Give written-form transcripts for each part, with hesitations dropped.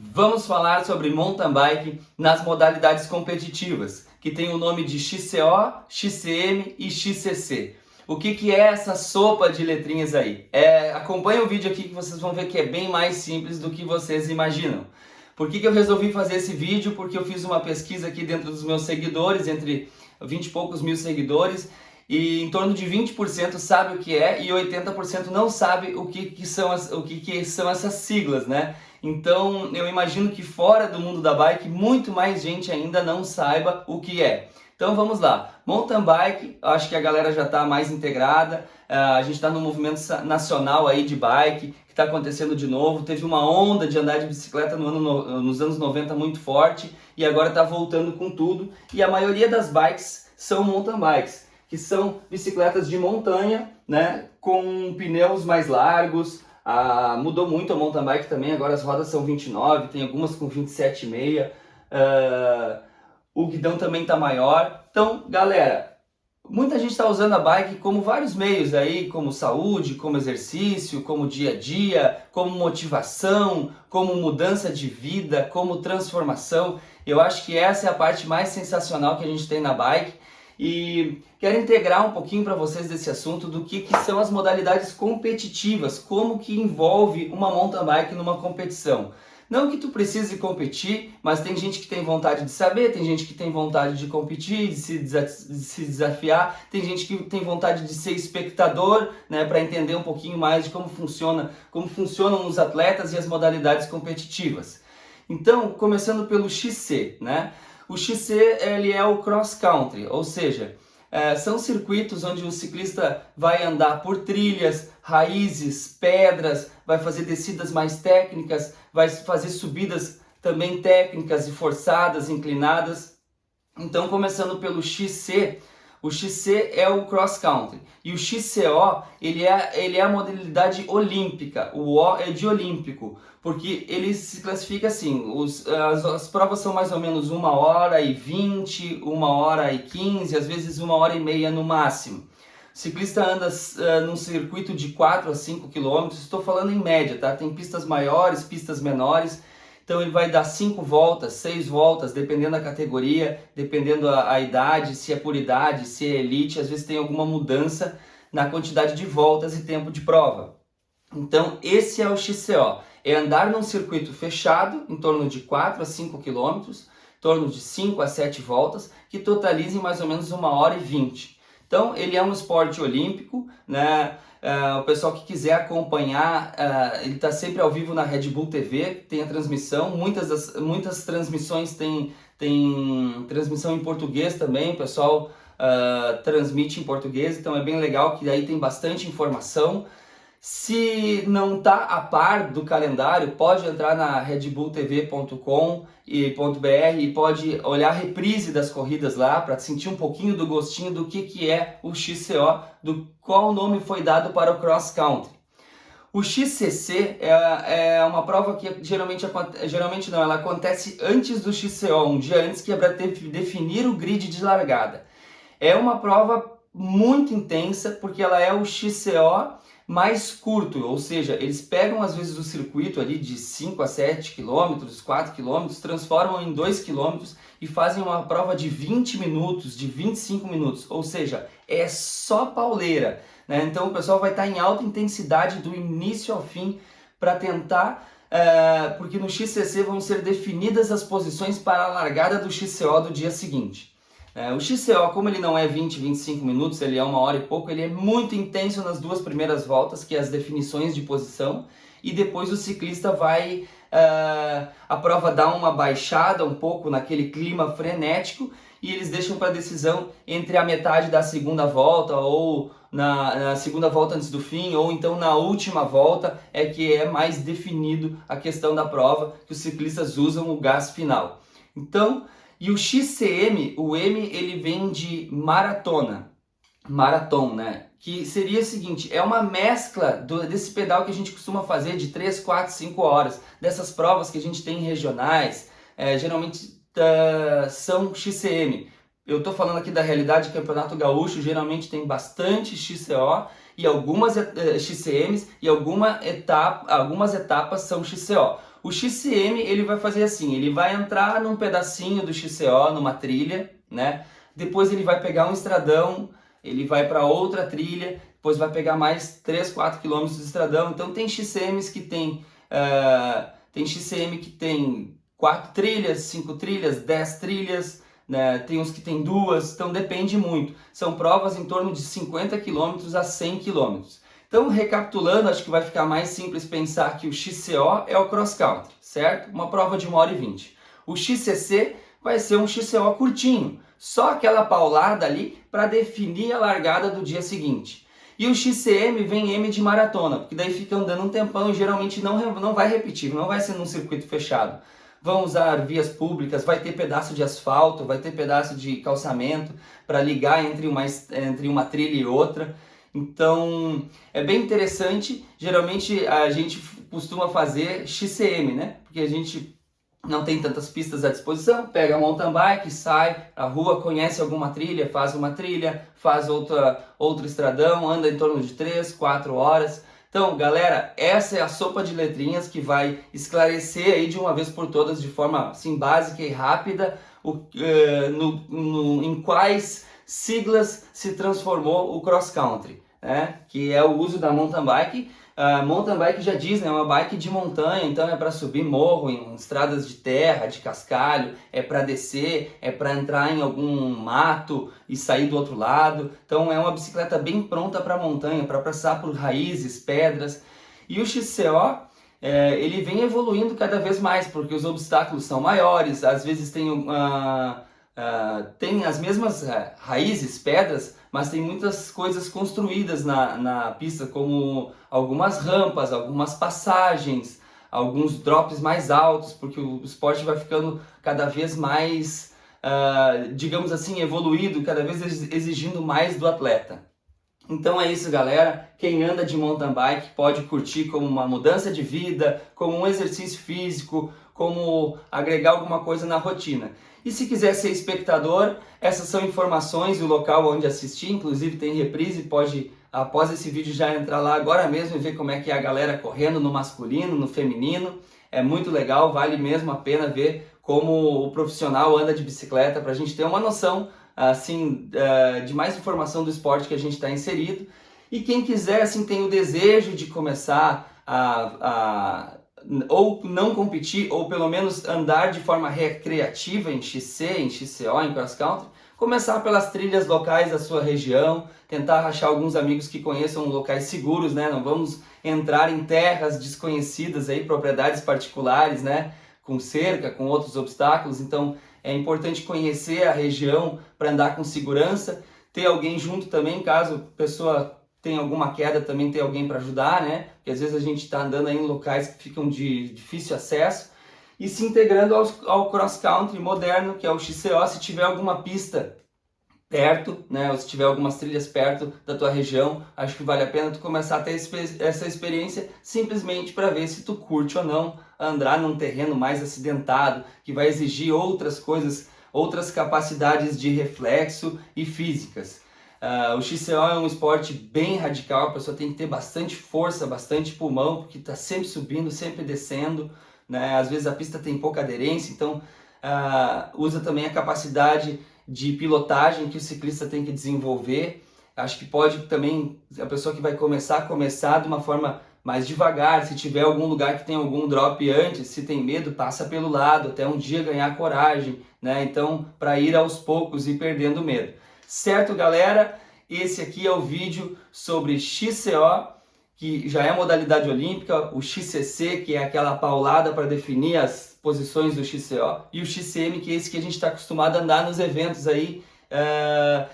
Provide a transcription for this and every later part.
Vamos falar sobre mountain bike nas modalidades competitivas, que tem o nome de XCO, XCM e XCC. O que é essa sopa de letrinhas aí? Acompanhe o vídeo aqui que vocês vão ver que é bem mais simples do que vocês imaginam. Por que eu resolvi fazer esse vídeo? Porque eu fiz uma pesquisa aqui dentro dos meus seguidores, entre 20 e poucos mil seguidores, e em torno de 20% sabe o que é e 80% não sabe o que são essas siglas, né? Então eu imagino que fora do mundo da bike muito mais gente ainda não saiba o que é. Então vamos lá, mountain bike, acho que a galera já está mais integrada, a gente está no movimento nacional aí de bike, que está acontecendo de novo, teve uma onda de andar de bicicleta nos anos 90 muito forte e agora está voltando com tudo, e a maioria das bikes são mountain bikes, que são bicicletas de montanha, né, com pneus mais largos. Mudou muito a mountain bike também, agora as rodas são 29, tem algumas com 27,5, o guidão também está maior. Então, galera, muita gente está usando a bike como vários meios aí, como saúde, como exercício, como dia a dia, como motivação, como mudança de vida, como transformação. Eu acho que essa é a parte mais sensacional que a gente tem na bike. E quero integrar um pouquinho para vocês desse assunto do que são as modalidades competitivas, como que envolve uma mountain bike numa competição. Não que tu precise competir, mas tem gente que tem vontade de saber, tem gente que tem vontade de competir, de se desafiar, tem gente que tem vontade de ser espectador, né, para entender um pouquinho mais de como funcionam os atletas e as modalidades competitivas. Então, começando pelo XC, né? O XC ele é o cross country, ou seja, são circuitos onde o ciclista vai andar por trilhas, raízes, pedras, vai fazer descidas mais técnicas, vai fazer subidas também técnicas e forçadas, inclinadas. Então, começando pelo XC, o XC é o cross country e o XCO ele é a modalidade olímpica. O O é de olímpico, porque ele se classifica assim, as provas são mais ou menos 1h20, 1h15, às vezes 1h30 no máximo. O ciclista anda num circuito de 4 a 5 km, estou falando em média, tá? Tem pistas maiores, pistas menores. Então ele vai dar 5 voltas, 6 voltas, dependendo da categoria, dependendo a idade, se é por idade, se é elite, às vezes tem alguma mudança na quantidade de voltas e tempo de prova. Então esse é o XCO, é andar num circuito fechado, em torno de 4 a 5 km, em torno de 5 a 7 voltas, que totalizem mais ou menos 1h20. Então ele é um esporte olímpico, né? O pessoal que quiser acompanhar, ele está sempre ao vivo na Red Bull TV, tem a transmissão, muitas transmissões tem transmissão em português também, o pessoal transmite em português, então é bem legal que aí tem bastante informação. Se não está a par do calendário, pode entrar na redbulltv.com.br e pode olhar a reprise das corridas lá para sentir um pouquinho do gostinho do que é o XCO, do qual nome foi dado para o cross country. O XCC é uma prova que geralmente não, ela acontece antes do XCO, um dia antes, que é para definir o grid de largada. É uma prova muito intensa porque ela é o XCO mais curto, ou seja, eles pegam às vezes o circuito ali de 5 a 7 km, 4 km, transformam em 2 km e fazem uma prova de 20 minutos, de 25 minutos, ou seja, é só pauleira, né? Então o pessoal vai estar em alta intensidade do início ao fim para tentar, porque no XCC vão ser definidas as posições para a largada do XCO do dia seguinte. O XCO, como ele não é 20, 25 minutos, ele é 1h e pouco, ele é muito intenso nas duas primeiras voltas, que é as definições de posição, e depois o ciclista vai, a prova dá uma baixada um pouco naquele clima frenético, e eles deixam para decisão entre a metade da segunda volta, ou na segunda volta antes do fim, ou então na última volta, é que é mais definido a questão da prova, que os ciclistas usam o gás final. Então, e o XCM, o M, ele vem de maratona, né? Que seria o seguinte, é uma mescla desse pedal que a gente costuma fazer de 3, 4, 5 horas, dessas provas que a gente tem regionais, geralmente são XCM. Eu estou falando aqui da realidade do Campeonato Gaúcho, geralmente tem bastante XCO e algumas XCMs e algumas etapas são XCO. O XCM ele vai fazer assim, ele vai entrar num pedacinho do XCO, numa trilha, né? Depois ele vai pegar um estradão, ele vai para outra trilha, depois vai pegar mais 3, 4 quilômetros de estradão. Então tem XCMs que tem XCM que tem 4 trilhas, 5 trilhas, 10 trilhas, né? Tem uns que tem 2, então depende muito. São provas em torno de 50 km a 100 km. Então, recapitulando, acho que vai ficar mais simples pensar que o XCO é o cross country, certo? Uma prova de 1h20. O XCC vai ser um XCO curtinho, só aquela paulada ali para definir a largada do dia seguinte. E o XCM vem M de maratona, porque daí fica andando um tempão e geralmente não vai repetir, não vai ser num circuito fechado. Vão usar vias públicas, vai ter pedaço de asfalto, vai ter pedaço de calçamento para ligar entre uma trilha e outra. Então, é bem interessante. Geralmente a gente costuma fazer XCM, né? Porque a gente não tem tantas pistas à disposição, pega a mountain bike, sai à rua, conhece alguma trilha, faz uma trilha, faz outro estradão, anda em torno de 3, 4 horas. Então, galera, essa é a sopa de letrinhas que vai esclarecer aí de uma vez por todas, de forma assim, básica e rápida, em quais siglas se transformou o cross country, né? Que é o uso da mountain bike. A mountain bike já diz, né? É uma bike de montanha, então é para subir morro, em estradas de terra, de cascalho, é para descer, é para entrar em algum mato e sair do outro lado. Então é uma bicicleta bem pronta para montanha, para passar por raízes, pedras. E o XCO, ele vem evoluindo cada vez mais, porque os obstáculos são maiores, às vezes tem as mesmas raízes, pedras, mas tem muitas coisas construídas na pista, como algumas rampas, algumas passagens, alguns drops mais altos, porque o esporte vai ficando cada vez mais, digamos assim, evoluído, cada vez exigindo mais do atleta. Então é isso, galera. Quem anda de mountain bike pode curtir como uma mudança de vida, como um exercício físico, como agregar alguma coisa na rotina. E se quiser ser espectador, essas são informações e o local onde assistir, inclusive tem reprise, pode, após esse vídeo, já entrar lá agora mesmo e ver como é que é a galera correndo no masculino, no feminino. É muito legal, vale mesmo a pena ver como o profissional anda de bicicleta, para a gente ter uma noção assim, de mais informação do esporte que a gente está inserido. E quem quiser, assim, tem o desejo de começar ou não competir, ou pelo menos andar de forma recreativa em XC, em XCO, em cross country, começar pelas trilhas locais da sua região, tentar achar alguns amigos que conheçam locais seguros, né? Não vamos entrar em terras desconhecidas aí, propriedades particulares, né? Com cerca, com outros obstáculos. Então é importante conhecer a região para andar com segurança, ter alguém junto também, caso a pessoa tem alguma queda, também ter alguém para ajudar, né? Porque às vezes a gente está andando aí em locais que ficam de difícil acesso, e se integrando ao cross country moderno, que é o XCO, se tiver alguma pista perto, né, ou se tiver algumas trilhas perto da tua região, acho que vale a pena tu começar a ter essa experiência simplesmente para ver se tu curte ou não andar num terreno mais acidentado, que vai exigir outras coisas, outras capacidades de reflexo e físicas. O XCO é um esporte bem radical, a pessoa tem que ter bastante força, bastante pulmão, porque está sempre subindo, sempre descendo, né? Às vezes a pista tem pouca aderência, então usa também a capacidade de pilotagem que o ciclista tem que desenvolver. Acho que pode também, a pessoa que vai começar de uma forma mais devagar, se tiver algum lugar que tem algum drop antes, se tem medo, passa pelo lado, até um dia ganhar coragem, né? Então, para ir aos poucos e perdendo medo. Certo, galera? Esse aqui é o vídeo sobre XCO, que já é modalidade olímpica, o XCC, que é aquela paulada para definir as posições do XCO, e o XCM, que é esse que a gente está acostumado a andar nos eventos aí.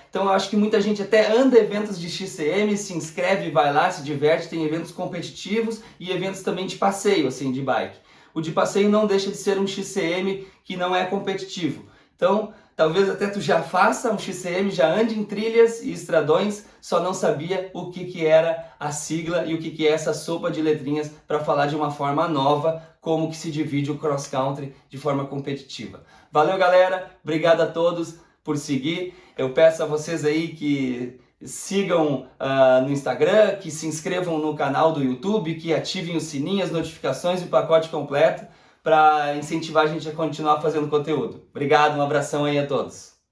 Então eu acho que muita gente até anda eventos de XCM, se inscreve, vai lá, se diverte, tem eventos competitivos e eventos também de passeio, assim, de bike. O de passeio não deixa de ser um XCM que não é competitivo. Então, talvez até tu já faça um XCM, já ande em trilhas e estradões, só não sabia o que era a sigla e o que é essa sopa de letrinhas para falar de uma forma nova, como que se divide o cross country de forma competitiva. Valeu, galera, obrigado a todos por seguir. Eu peço a vocês aí que sigam no Instagram, que se inscrevam no canal do YouTube, que ativem o sininho, as notificações e o pacote completo para incentivar a gente a continuar fazendo conteúdo. Obrigado, um abração aí a todos.